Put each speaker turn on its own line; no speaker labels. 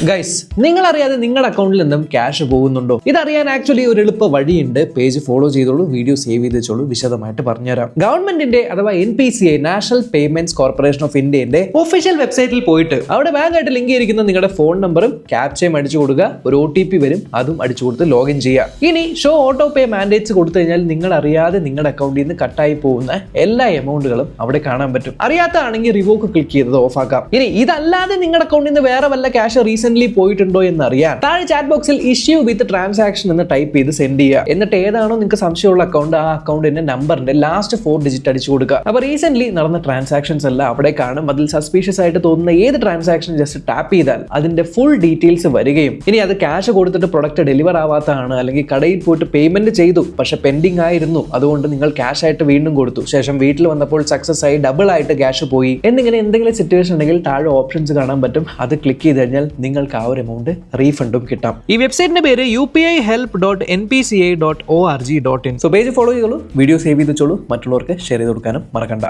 Guys, നിങ്ങൾ അറിയാതെ നിങ്ങളുടെ അക്കൗണ്ടിൽ നിന്നും ക്യാഷ് പോകുന്നുണ്ടോ? ഇതറിയാൻ ആക്ച്വലി ഒരു എളുപ്പ വഴിയുണ്ട്. പേജ് ഫോളോ ചെയ്തോളൂ, വീഡിയോ സേവ് ചെയ്ത് വെച്ചോളൂ, വിശദമായിട്ട് പറഞ്ഞുതരാം. ഗവൺമെന്റിന്റെ അഥവാ NPCI national payments corporation of ഇന്ത്യന്റെ ഒഫീഷ്യൽ വെബ്സൈറ്റിൽ പോയിട്ട് അവിടെ ബാങ്കായിട്ട് ലിങ്ക് ചെയ്തിരിക്കുന്ന നിങ്ങളുടെ ഫോൺ നമ്പറും ക്യാപ്ചയും അടിച്ചു കൊടുക്കുക. ഒരു OTP വരും, അതും അടിച്ചു കൊടുത്ത് ലോഗിൻ ചെയ്യുക. ഇനി ഷോ ഓട്ടോ പേ മാൻഡേറ്റ്സ് കൊടുത്തു കഴിഞ്ഞാൽ നിങ്ങൾ അറിയാതെ നിങ്ങളുടെ അക്കൗണ്ടിൽ നിന്ന് കട്ടായി പോകുന്ന എല്ലാ എമൗണ്ടുകളും അവിടെ കാണാൻ പറ്റും. അറിയാത്തതാണെങ്കിൽ റിവോക്ക് ക്ലിക്ക് ചെയ്തത് ഓഫ് ആക്കാം. ഇനി ഇതല്ലാതെ നിങ്ങളുടെ അക്കൗണ്ടിൽ നിന്ന് വേറെ വല്ല ക്യാഷ് റീസെന്റ് പോയിട്ടുണ്ടോ എന്ന് അറിയാൻ താഴെ ചാറ്റ് ബോക്സിൽ ഇഷ്യൂ വിത്ത് ട്രാൻസാക്ഷൻ എന്ന് ടൈപ്പ് ചെയ്ത് സെൻഡ് ചെയ്യുക. എന്നിട്ട് ഏതാണോ നിങ്ങൾക്ക് സംശയമുള്ള അക്കൗണ്ട്, ആ അക്കൗണ്ടിന്റെ നമ്പറിന്റെ ലാസ്റ്റ് 4 ഡിജിറ്റ് അടിച്ചു കൊടുക്കുക. അപ്പൊ റീസെന്റ് നടന്ന ട്രാൻസാക്ഷൻസ് എല്ലാം അവിടെ കാണും. അതിൽ സസ്പീഷ്യസ് ആയിട്ട് തോന്നുന്ന ഏത് ട്രാൻസാക്ഷൻ ജസ്റ്റ് ടാപ്പ് ചെയ്താൽ അതിന്റെ ഫുൾ ഡീറ്റെയിൽസ് വരികയും, ഇനി അത് ക്യാഷ് കൊടുത്തിട്ട് പ്രൊഡക്റ്റ് ഡെലിവർ ആവാത്തതാണ്, അല്ലെങ്കിൽ കടയിൽ പോയിട്ട് പേയ്മെന്റ് ചെയ്തു പക്ഷെ പെൻഡിങ് ആയിരുന്നു, അതുകൊണ്ട് നിങ്ങൾ ക്യാഷ് ആയിട്ട് വീണ്ടും കൊടുത്തു, ശേഷം വീട്ടിൽ വന്നപ്പോൾ സക്സസ് ആയി ഡബിൾ ആയിട്ട് ക്യാഷ് പോയി എന്നിങ്ങനെ എന്തെങ്കിലും സിറ്റുവേഷൻ ഉണ്ടെങ്കിൽ താഴെ ഓപ്ഷൻസ് കാണാൻ പറ്റും. അത് ക്ലിക്ക് ചെയ്ത് കഴിഞ്ഞാൽ നിങ്ങൾക്ക് ആ ഒരു എമൗണ്ട് റീഫണ്ടും കിട്ടാം. ഈ വെബ്സൈറ്റിന്റെ പേര് upihelp.npci.org.in. സോ പേജ് ഫോളോ ചെയ്തോളൂ, വീഡിയോ സേവ് ചെയ്ത് വെച്ചോളൂ, മറ്റുള്ളവർക്ക് ഷെയർ ചെയ്ത് കൊടുക്കാനും മറക്കണ്ട.